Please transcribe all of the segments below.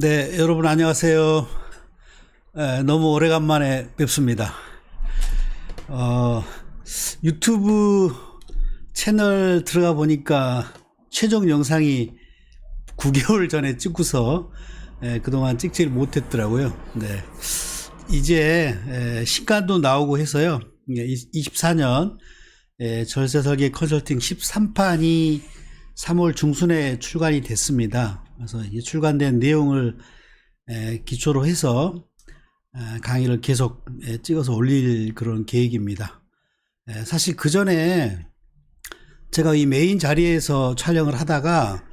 네, 여러분 안녕하세요. 너무 오래간만에 뵙습니다. 어, 유튜브 채널 들어가 보니까 최종 영상이 9개월 전에 찍고서 그동안 찍지를 못했더라고요. 네, 이제 신간도 나오고 해서요. 24년 절세설계 컨설팅 13판이 3월 중순에 출간이 됐습니다. 그래서 이 출간된 내용을 기초로 해서 강의를 계속 찍어서 올릴 그런 계획입니다. 사실 그 전에 제가 이 메인 자리에서 촬영을 하다가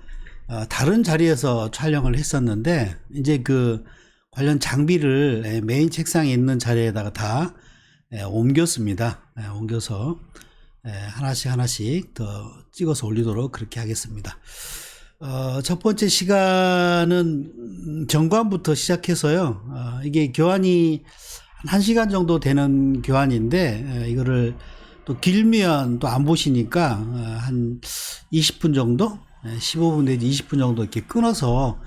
다른 자리에서 촬영을 했었는데, 이제 그 관련 장비를 메인 책상에 있는 자리에다가 다 옮겼습니다. 옮겨서 하나씩 더 찍어서 올리도록 그렇게 하겠습니다. 첫 번째 시간은 정관부터 시작해서요. 이게 교환이 한 1시간 정도 되는 교환인데, 이거를 또 길면 또 안 보시니까 한 20분 정도, 15분 내지 20분 정도 이렇게 끊어서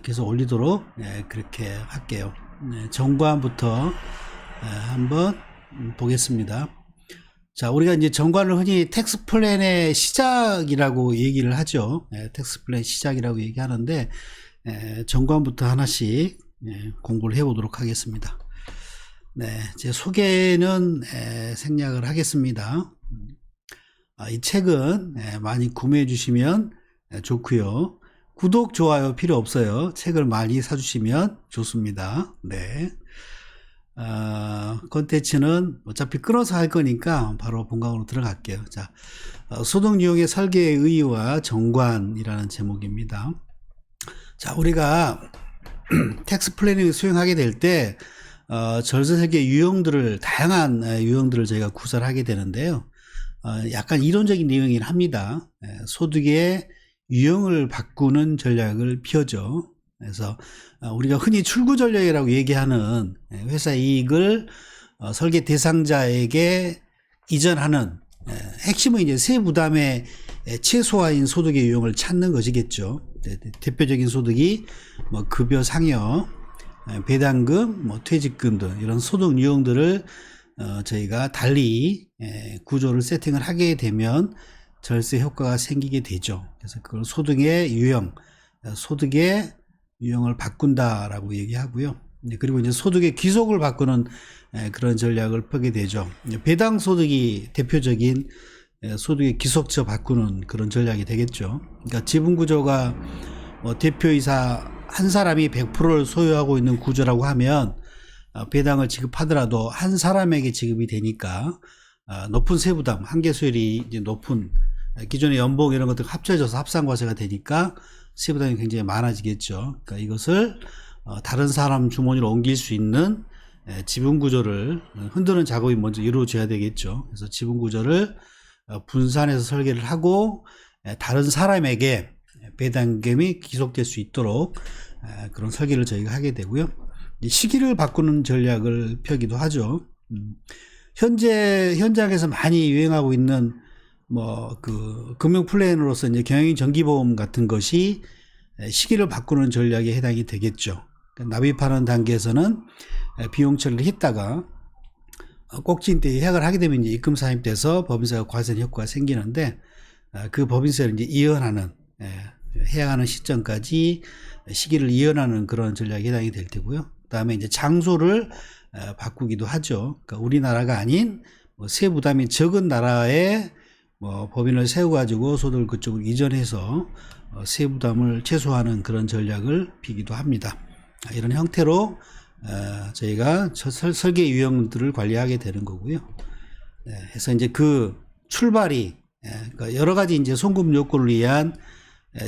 계속 올리도록 그렇게 할게요. 정관부터 한번 보겠습니다. 자, 우리가 이제 정관을 흔히 텍스 플랜의 시작이라고 얘기를 하죠. 텍스 플랜 시작이라고 얘기하는데, 정관부터 하나씩 공부를 해보도록 하겠습니다. 네, 제 소개는 생략을 하겠습니다. 이 책은 많이 구매해 주시면 좋고요. 구독, 좋아요 필요 없어요. 책을 많이 사주시면 좋습니다. 네. 컨텐츠는 어차피 끌어서 할 거니까 바로 본강으로 들어갈게요. 자, 소득유형의 설계의 의의와 정관이라는 제목입니다. 자, 우리가 텍스 플래닝을 수행하게 될 때 절세설계 유형들을, 다양한 유형들을 저희가 구사를 하게 되는데요. 약간 이론적인 내용이긴 합니다. 소득의 유형을 바꾸는 전략을 펴죠. 그래서 우리가 흔히 출구 전략이라고 얘기하는 회사 이익을 설계 대상자에게 이전하는, 핵심은 이제 세부담의 최소화인 소득의 유형을 찾는 것이겠죠. 대표적인 소득이 뭐 급여 상여, 배당금, 뭐 퇴직금 등 이런 소득 유형들을 저희가 달리 구조를 세팅을 하게 되면 절세 효과가 생기게 되죠. 그래서 그걸 소득의 유형, 소득의 유형을 바꾼다라고 얘기하고요. 그리고 이제 소득의 귀속을 바꾸는 그런 전략을 펴게 되죠. 배당 소득이 대표적인 소득의 귀속처 바꾸는 그런 전략이 되겠죠. 그러니까 지분 구조가 뭐 대표이사 한 사람이 100%를 소유하고 있는 구조라고 하면 배당을 지급하더라도 한 사람에게 지급이 되니까 높은 세부담, 한계수율이 이제 높은 기존의 연봉 이런 것들 합쳐져서 합산과세가 되니까 세부담이 굉장히 많아지겠죠. 그러니까 이것을 다른 사람 주머니로 옮길 수 있는 지분 구조를 흔드는 작업이 먼저 이루어져야 되겠죠. 그래서 지분 구조를 분산해서 설계를 하고 다른 사람에게 배당금이 기속될 수 있도록 그런 설계를 저희가 하게 되고요. 시기를 바꾸는 전략을 펴기도 하죠. 현재 현장에서 많이 유행하고 있는 그 금융 플랜으로서 이제 경영인 정기보험 같은 것이 시기를 바꾸는 전략에 해당이 되겠죠. 납입하는 단계에서는 비용 처리를 했다가 꼭지인 때 해약을 하게 되면 이제 입금 사입돼서 법인세가 과세된 효과가 생기는데, 그 법인세를 이제 이연하는, 해약하는 시점까지 시기를 이연하는 그런 전략에 해당이 될 테고요. 그 다음에 이제 장소를 바꾸기도 하죠. 그러니까 우리나라가 아닌 세부담이 적은 나라에 법인을 세워가지고 소득을 그쪽으로 이전해서 세부담을 최소화하는 그런 전략을 피기도 합니다. 이런 형태로 저희가 설계 유형들을 관리하게 되는 거고요. 그래서 이제 그 출발이, 그러니까 여러 가지 이제 송금 요건을 위한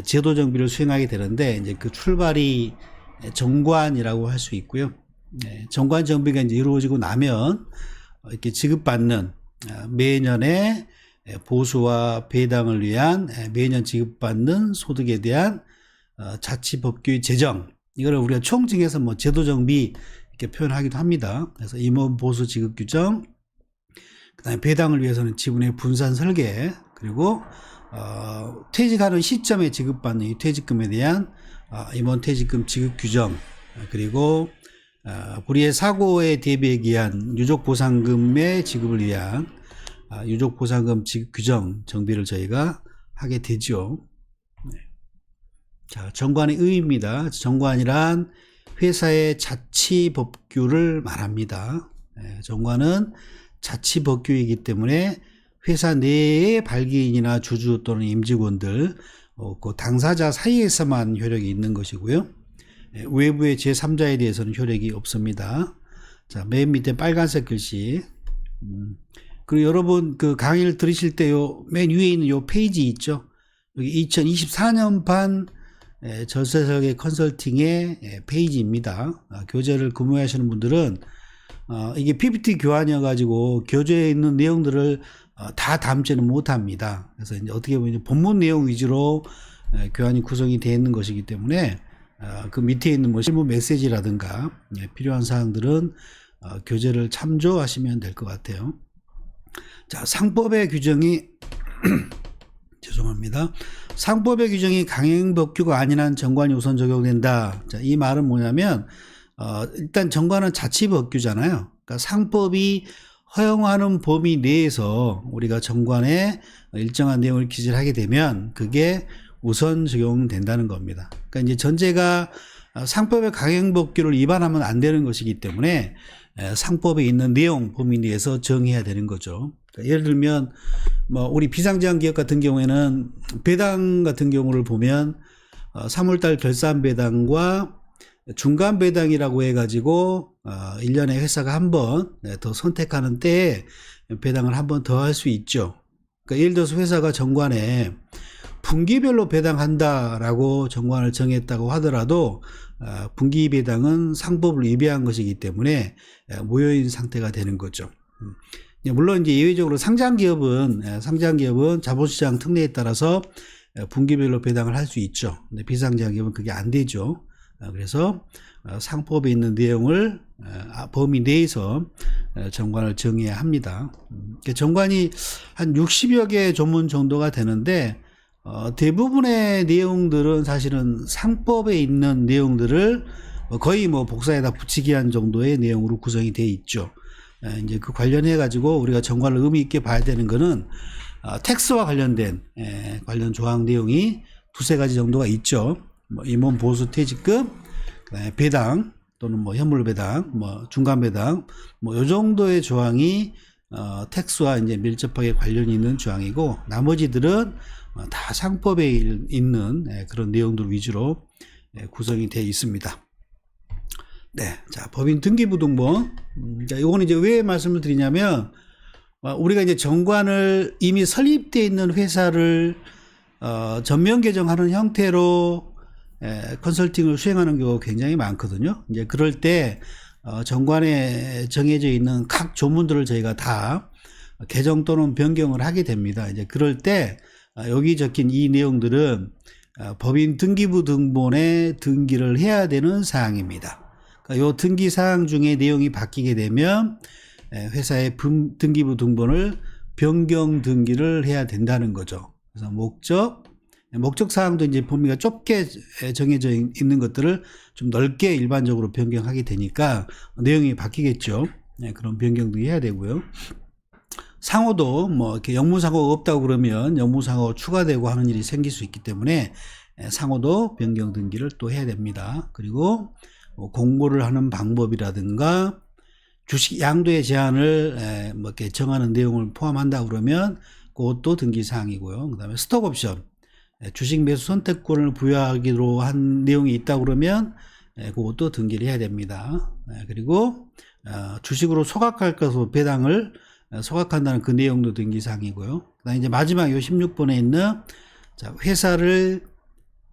제도 정비를 수행하게 되는데, 이제 그 출발이 정관이라고 할 수 있고요. 정관 정비가 이제 이루어지고 나면 이렇게 지급받는 매년의 보수와 배당을 위한 매년 지급받는 소득에 대한 자치법규의 제정, 이거를 우리가 총칭해서 뭐 제도정비 이렇게 표현하기도 합니다. 그래서 임원 보수 지급 규정, 그 다음에 배당을 위해서는 지분의 분산 설계, 그리고 퇴직하는 시점에 지급받는 이 퇴직금에 대한 임원 퇴직금 지급 규정, 그리고 불의의 사고에 대비하기 위한 유족보상금의 지급을 위한 유족보상금 지급 규정 정비를 저희가 하게 되죠. 자, 정관의 의의입니다. 정관이란 회사의 자치법규를 말합니다. 정관은 자치법규이기 때문에 회사 내의 발기인이나 주주 또는 임직원들, 그 당사자 사이에서만 효력이 있는 것이고요. 외부의 제3자에 대해서는 효력이 없습니다. 자, 맨 밑에 빨간색 글씨. 그리고 여러분 그 강의를 들으실 때 맨 위에 있는 요 페이지 있죠? 여기 2024년판 절세설계 컨설팅의 페이지입니다. 교재를 구매하시는 분들은 이게 PPT 교환이어 가지고 교재에 있는 내용들을 다 담지는 못합니다. 그래서 이제 어떻게 보면 본문 내용 위주로 교환이 구성이 되어 있는 것이기 때문에 그 밑에 있는 뭐 실무 메시지라든가 필요한 사항들은 교재를 참조하시면 될 것 같아요. 자, 상법의 규정이 죄송합니다. 상법의 규정이 강행법규가 아닌 한 정관이 우선 적용된다. 자, 이 말은 뭐냐면 일단 정관은 자치법규잖아요. 그러니까 상법이 허용하는 범위 내에서 우리가 정관에 일정한 내용을 기재를 하게 되면 그게 우선 적용된다는 겁니다. 그러니까 이제 전제가 상법의 강행법규를 위반하면 안 되는 것이기 때문에 상법에 있는 내용 범위 내에서 정해야 되는 거죠. 그러니까 예를 들면 뭐 우리 비상제한 기업 같은 경우에는 배당 같은 경우를 보면 3월달 결산 배당과 중간 배당이라고 해가지고 1년에 회사가 한 번 더 선택하는 때에 배당을 한 번 더 할 수 있죠. 그러니까 예를 들어서 회사가 정관에 분기별로 배당한다라고 정관을 정했다고 하더라도 분기 배당은 상법을 위배한 것이기 때문에 무효인 상태가 되는 거죠. 물론 이제 예외적으로 상장 기업은 자본시장 특례에 따라서 분기별로 배당을 할 수 있죠. 근데 비상장 기업은 그게 안 되죠. 그래서 상법에 있는 내용을 범위 내에서 정관을 정해야 합니다. 정관이 한 60여 개 조문 정도가 되는데 대부분의 내용들은 사실은 상법에 있는 내용들을 거의 뭐 복사에다 붙이기 한 정도의 내용으로 구성이 되어 있죠. 이제 그 관련해 가지고 우리가 정관을 의미 있게 봐야 되는 거는 텍스와 관련된 관련 조항 내용이 두세 가지 정도가 있죠. 뭐 임원 보수 퇴직금, 그다음에 배당 또는 뭐 현물 배당, 뭐 중간 배당, 뭐 요 정도의 조항이 텍스와 이제 밀접하게 관련이 있는 조항이고 나머지들은 다 상법에 있는 그런 내용들 위주로 구성이 되어 있습니다. 네, 자 법인 등기부등본. 자, 이거는 이제 왜 말씀을 드리냐면 우리가 이제 정관을 이미 설립되어 있는 회사를 전면 개정하는 형태로 컨설팅을 수행하는 경우가 굉장히 많거든요. 이제 그럴 때 정관에 정해져 있는 각 조문들을 저희가 다 개정 또는 변경을 하게 됩니다. 이제 그럴 때 여기 적힌 이 내용들은 법인 등기부 등본에 등기를 해야 되는 사항입니다. 그러니까 이 등기 사항 중에 내용이 바뀌게 되면 회사의 등기부 등본을 변경 등기를 해야 된다는 거죠. 그래서 목적 사항도 이제 범위가 좁게 정해져 있는 것들을 좀 넓게 일반적으로 변경하게 되니까 내용이 바뀌겠죠. 그런 변경도 해야 되고요. 상호도 뭐 이렇게 영무상호가 없다고 그러면 영무상호 추가되고 하는 일이 생길 수 있기 때문에 상호도 변경 등기를 또 해야 됩니다. 그리고 공고를 하는 방법이라든가 주식 양도의 제한을 뭐 이렇게 정하는 내용을 포함한다 그러면 그것도 등기 사항이고요. 그다음에 스톡 옵션 주식 매수 선택권을 부여하기로 한 내용이 있다 그러면 그것도 등기를 해야 됩니다. 그리고 주식으로 소각할 것으로 배당을 소각한다는 그 내용도 등기사항이고요. 그다음에 이제 마지막 요 16번에 있는 회사를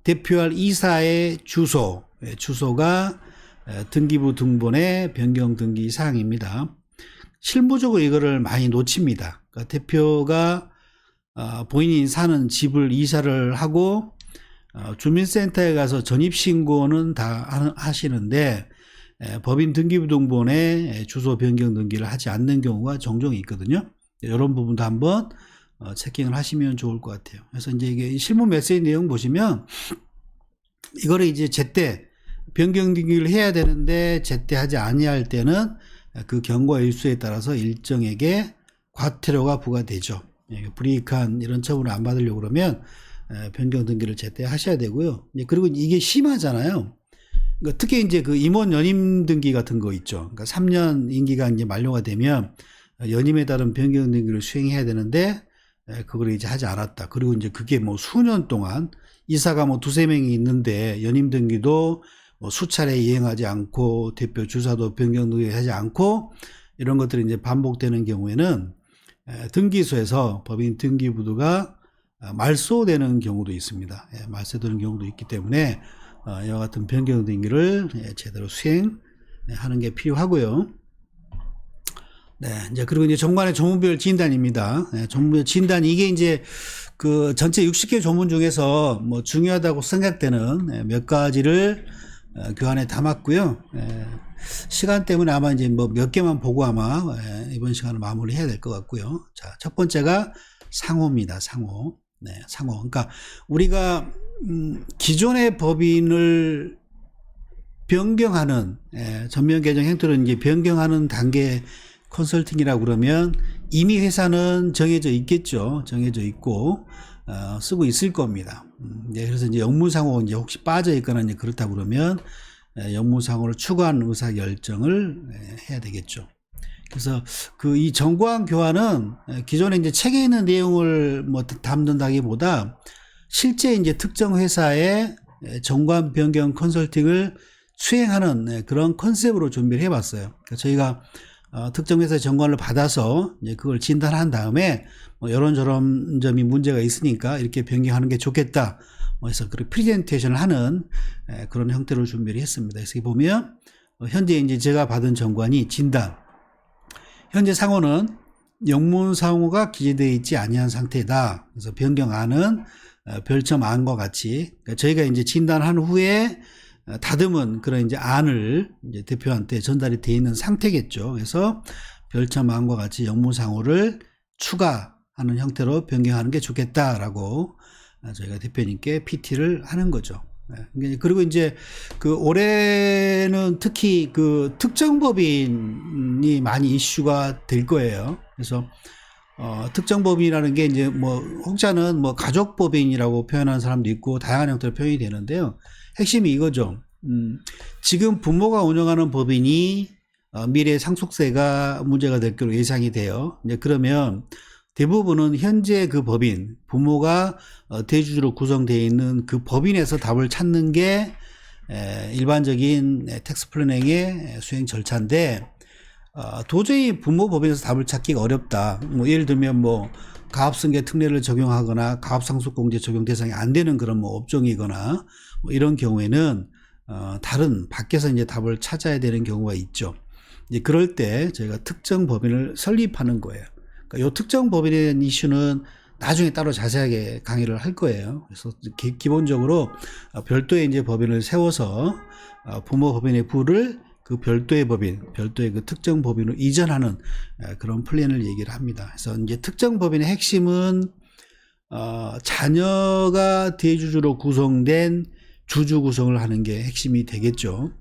대표할 이사의 주소가 등기부 등본의 변경 등기 사항입니다. 실무적으로 이거를 많이 놓칩니다. 그러니까 대표가 본인이 사는 집을 이사를 하고 주민센터에 가서 전입신고는 다 하시는데 법인 등기부 등본에 주소 변경 등기를 하지 않는 경우가 종종 있거든요. 이런 부분도 한번 체킹을 하시면 좋을 것 같아요. 그래서 이제 이게 실무 메시지 내용 보시면 이거를 이제 제때 변경 등기를 해야 되는데 제때 하지 아니할 때는 그 경과 일수에 따라서 일정에게 과태료가 부과되죠. 불이익한 이런 처분을 안 받으려고 그러면 변경 등기를 제때 하셔야 되고요. 그리고 이게 심하잖아요. 그러니까 특히 이제 그 임원 연임 등기 같은 거 있죠. 그러니까 3년 임기가 이제 만료가 되면 연임에 따른 변경 등기를 수행해야 되는데 그걸 이제 하지 않았다. 그리고 이제 그게 뭐 수년 동안 이사가 뭐 두세 명이 있는데 연임 등기도 뭐 수차례 이행하지 않고 대표 주사도 변경 등기하지 않고 이런 것들이 이제 반복되는 경우에는 등기소에서 법인 등기부도가 말소되는 경우도 있습니다. 말소되는 경우도 있기 때문에 이와 같은 변경 등기를 제대로 수행하는 게 필요하고요. 네, 이제 그리고 이제 정관의 조문별 진단입니다. 조문별 진단 이게 이제 그 전체 60개 조문 중에서 뭐 중요하다고 생각되는 몇 가지를 교환에 담았고요. 시간 때문에 아마 이제 뭐 몇 개만 보고 아마 이번 시간을 마무리해야 될 것 같고요. 자, 첫 번째가 상호입니다. 상호. 네, 상호. 그러니까 우리가 기존의 법인을 변경하는 전면 개정 행태를 이제 변경하는 단계 컨설팅이라고 그러면 이미 회사는 정해져 있겠죠. 정해져 있고 쓰고 있을 겁니다. 그래서 이제 영무상호 이제 혹시 빠져 있거나 이제 그렇다 그러면 영무상호를 추가하는 의사 결정을 해야 되겠죠. 그래서 그 이 정관 교환은 기존에 이제 책에 있는 내용을 뭐 담는다기보다 실제 이제 특정 회사의 정관 변경 컨설팅을 수행하는 그런 컨셉으로 준비를 해봤어요. 그러니까 저희가 특정 회사의 정관을 받아서 이제 그걸 진단한 다음에 뭐 이런저런 점이 문제가 있으니까 이렇게 변경하는 게 좋겠다. 그래서 그 프레젠테이션을 하는 그런 형태로 준비를 했습니다. 그래서 보면 현재 이제 제가 받은 정관이 진단. 현재 상호는 영문상호가 기재되어 있지 아니한 상태다. 그래서 변경안은 별첨안과 같이 그러니까 저희가 이제 진단한 후에 다듬은 그런 이제 안을 이제 대표한테 전달이 되어 있는 상태겠죠. 그래서 별첨안과 같이 영무상호를 추가하는 형태로 변경하는 게 좋겠다라고 저희가 대표님께 PT를 하는 거죠. 그리고 이제 그 올해는 특히 그 특정 법인이 많이 이슈가 될 거예요. 그래서 특정 법인이라는 게 이제 뭐 혹자는 뭐 가족 법인이라고 표현하는 사람도 있고 다양한 형태로 표현이 되는데요. 핵심이 이거죠. 지금 부모가 운영하는 법인이 미래 상속세가 문제가 될 거로 예상이 돼요. 이제 그러면 대부분은 현재 그 법인, 부모가 대주주로 구성되어 있는 그 법인에서 답을 찾는 게 일반적인 텍스 플래닝의 수행 절차인데 도저히 부모 법인에서 답을 찾기가 어렵다. 뭐 예를 들면 뭐 가압승계 특례를 적용하거나 가압상속공제 적용 대상이 안 되는 그런 뭐 업종이거나 뭐 이런 경우에는 다른 밖에서 이제 답을 찾아야 되는 경우가 있죠. 이제 그럴 때 저희가 특정 법인을 설립하는 거예요. 그러니까 이 특정 법인에 대한 이슈는 나중에 따로 자세하게 강의를 할 거예요. 그래서 기본적으로 별도의 이제 법인을 세워서 부모 법인의 부를 그 별도의 법인, 별도의 그 특정 법인으로 이전하는 그런 플랜을 얘기를 합니다. 그래서 이제 특정 법인의 핵심은 자녀가 대주주로 구성된 주주 구성을 하는 게 핵심이 되겠죠.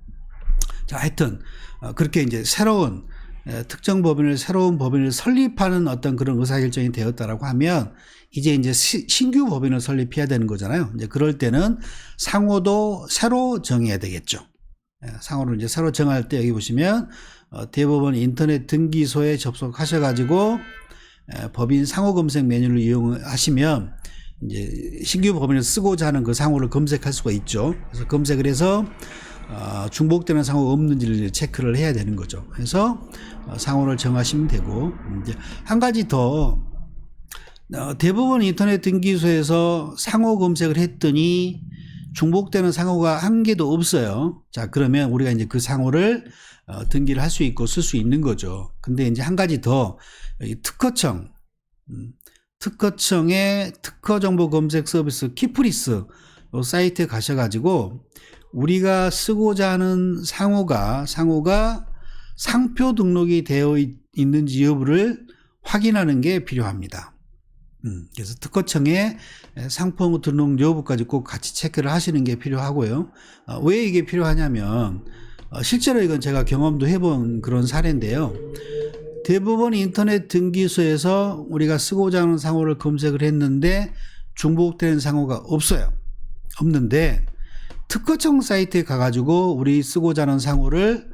자, 하여튼 그렇게 이제 새로운 특정 법인을 새로운 법인을 설립하는 어떤 그런 의사결정이 되었다라고 하면 이제 신규 법인을 설립해야 되는 거잖아요. 이제 그럴 때는 상호도 새로 정해야 되겠죠. 상호를 이제 새로 정할 때 여기 보시면 대법원 인터넷 등기소에 접속하셔가지고 법인 상호 검색 메뉴를 이용하시면 이제 신규 법인을 쓰고자 하는 그 상호를 검색할 수가 있죠. 그래서 검색을 해서 중복되는 상호가 없는지를 체크를 해야 되는 거죠. 그래서 상호를 정하시면 되고 이제 한 가지 더 대법원 인터넷 등기소에서 상호 검색을 했더니 중복되는 상호가 한 개도 없어요. 자, 그러면 우리가 이제 그 상호를 등기를 할 수 있고 쓸 수 있는 거죠. 근데 이제 한 가지 더 특허청의 특허정보 검색 서비스 키프리스 사이트에 가셔가지고 우리가 쓰고자 하는 상호가 상표 등록이 되어 있는지 여부를 확인하는 게 필요합니다. 그래서 특허청의 상품 등록 여부까지 꼭 같이 체크를 하시는 게 필요하고요. 왜 이게 필요하냐면 실제로 이건 제가 경험도 해본 그런 사례인데요. 대부분 인터넷 등기소에서 우리가 쓰고자 하는 상호를 검색을 했는데 중복되는 상호가 없는데 특허청 사이트에 가가지고 우리 쓰고자 하는 상호를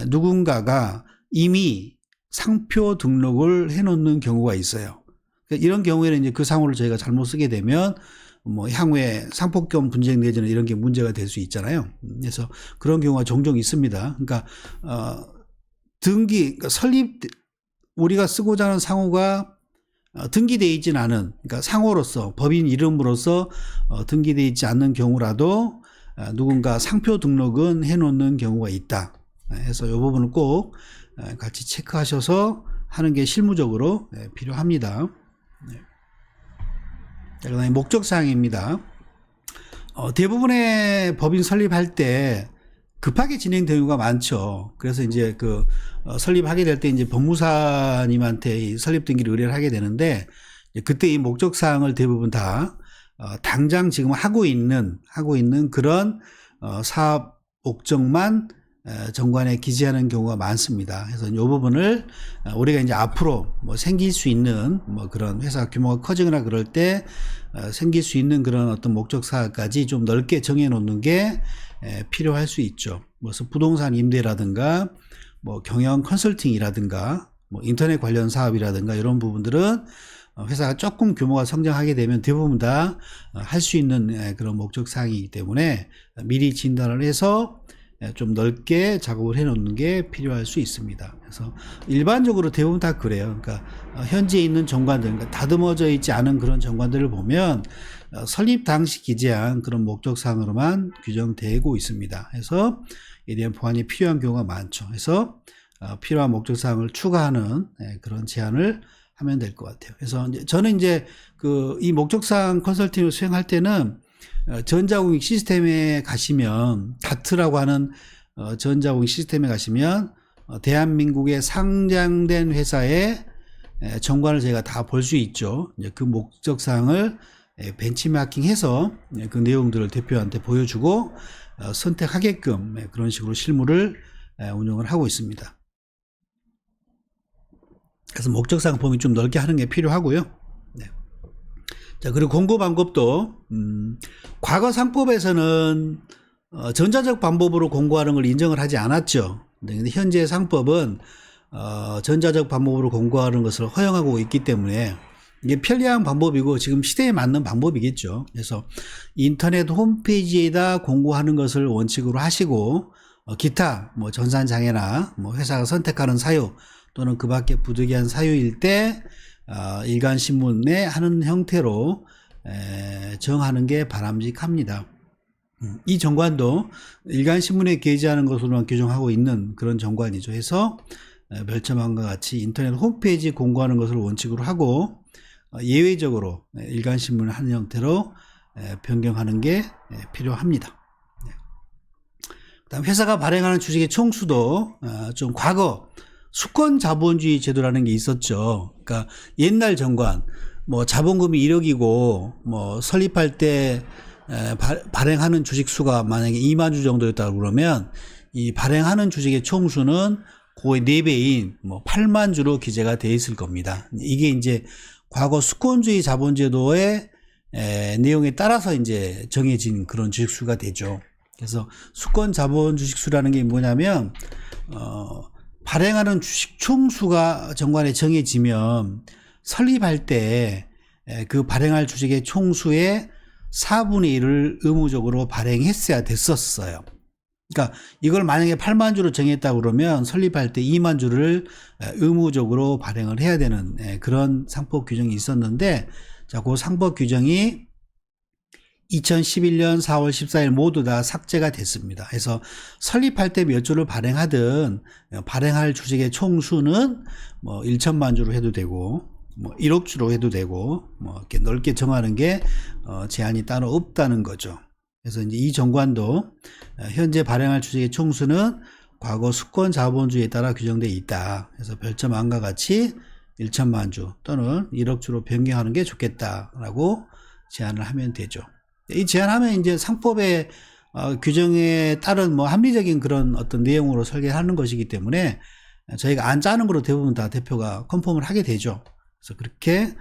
누군가가 이미 상표 등록을 해놓는 경우가 있어요. 이런 경우에는 이제 그 상호를 저희가 잘못 쓰게 되면 뭐 향후에 상표권 분쟁 내지는 이런 게 문제가 될 수 있잖아요. 그래서 그런 경우가 종종 있습니다. 그러니까 그러니까 설립 우리가 쓰고자 하는 상호가 등기되어 있지는 않은, 그러니까 상호로서 법인 이름으로서 등기되어 있지 않는 경우라도 누군가 상표 등록은 해놓는 경우가 있다. 그래서 이 부분은 꼭 같이 체크하셔서 하는 게 실무적으로 필요합니다. 그다음에 목적사항입니다. 대부분의 법인 설립할 때 급하게 진행되는 경우가 많죠. 그래서 이제 설립하게 될 때 이제 법무사님한테 이 설립 등기를 의뢰를 하게 되는데, 그때 이 목적사항을 대부분 다 당장 지금 하고 있는 그런 사업 목적만 정관에 기재하는 경우가 많습니다. 그래서 이 부분을 우리가 이제 앞으로 뭐 생길 수 있는 뭐 그런 회사 규모가 커지거나 그럴 때 생길 수 있는 그런 어떤 목적사항까지 좀 넓게 정해 놓는 게 필요할 수 있죠. 그래서 부동산 임대라든가 뭐 경영 컨설팅이라든가 뭐 인터넷 관련 사업이라든가 이런 부분들은 회사가 조금 규모가 성장하게 되면 대부분 다 할 수 있는 그런 목적사항이기 때문에 미리 진단을 해서 좀 넓게 작업을 해 놓는 게 필요할 수 있습니다. 그래서 일반적으로 대부분 다 그래요. 그러니까 현재 있는 정관들, 그러니까 다듬어져 있지 않은 그런 정관들을 보면 설립 당시 기재한 그런 목적사항으로만 규정되고 있습니다. 그래서 이에 대한 보완이 필요한 경우가 많죠. 그래서 필요한 목적사항을 추가하는 그런 제안을 하면 될 것 같아요. 그래서 저는 이제 이 목적사항 컨설팅을 수행할 때는 전자공익 시스템에 가시면, 다트라고 하는 전자공익 시스템에 가시면 대한민국에 상장된 회사의 정관을 저희가 다 볼 수 있죠. 그 목적사항을 벤치마킹해서 그 내용들을 대표한테 보여주고 선택하게끔 그런 식으로 실무를 운영을 하고 있습니다. 그래서 목적사항 범위 좀 넓게 하는 게 필요하고요. 네. 자, 그리고 공고 방법도 과거 상법에서는 전자적 방법으로 공고하는 걸 인정을 하지 않았죠. 근데 현재 상법은 전자적 방법으로 공고하는 것을 허용하고 있기 때문에 이게 편리한 방법이고 지금 시대에 맞는 방법이겠죠. 그래서 인터넷 홈페이지에다 공고하는 것을 원칙으로 하시고 기타 뭐 전산장애나 뭐 회사가 선택하는 사유 또는 그 밖에 부득이한 사유일 때 일간신문에 하는 형태로 정하는 게 바람직합니다. 이 정관도 일간신문에 게재하는 것으로만 규정하고 있는 그런 정관이죠. 해서 멸점함과 같이 인터넷 홈페이지 공고하는 것을 원칙으로 하고 예외적으로 일간신문을 하는 형태로 변경하는 게 필요합니다. 그다음 회사가 발행하는 주식의 총수도 좀 과거 수권 자본주의 제도라는 게 있었죠. 그러니까 옛날 정관, 뭐 자본금이 1억이고 뭐 설립할 때 발행하는 주식 수가 만약에 2만 주 정도였다고 그러면 이 발행하는 주식의 총수는 그의 4배인 뭐 8만 주로 기재가 돼 있을 겁니다. 이게 이제 과거 수권주의 자본제도의 내용에 따라서 이제 정해진 그런 주식수가 되죠. 그래서 수권 자본 주식수라는 게 뭐냐면 발행하는 주식 총수가 정관에 정해지면 설립할 때 그 발행할 주식의 총수의 4분의 1을 의무적으로 발행했어야 됐었어요. 그러니까 이걸 만약에 8만 주로 정했다 그러면 설립할 때 2만 주를 의무적으로 발행을 해야 되는 그런 상법 규정이 있었는데, 자, 그 상법 규정이 2011년 4월 14일 모두 다 삭제가 됐습니다. 그래서 설립할 때 몇 주를 발행하든 발행할 주식의 총수는 뭐 1천만 주로 해도 되고 뭐 1억 주로 해도 되고 뭐 이렇게 넓게 정하는 게 제한이 따로 없다는 거죠. 그래서 이제 이 정관도 현재 발행할 주식의 총수는 과거 수권 자본주의에 따라 규정되어 있다. 그래서 별점 안과 같이 1천만 주 또는 1억 주로 변경하는 게 좋겠다라고 제안을 하면 되죠. 이 제안하면 이제 상법의 규정에 따른 뭐 합리적인 그런 어떤 내용으로 설계하는 것이기 때문에 저희가 안 짜는 거로 대부분 다 대표가 컨펌을 하게 되죠. 그래서 그렇게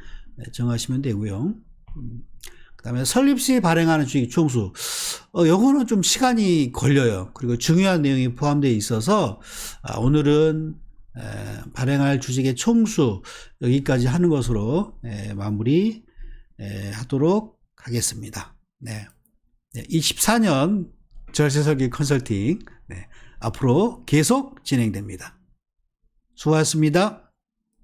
정하시면 되고요. 그다음에 설립 시 발행하는 주식 총수, 요거는 좀 시간이 걸려요. 그리고 중요한 내용이 포함되어 있어서 오늘은 발행할 주식의 총수 여기까지 하는 것으로 마무리 하도록 하겠습니다. 네. 24년 절세설계 컨설팅 앞으로 계속 진행됩니다. 수고하셨습니다.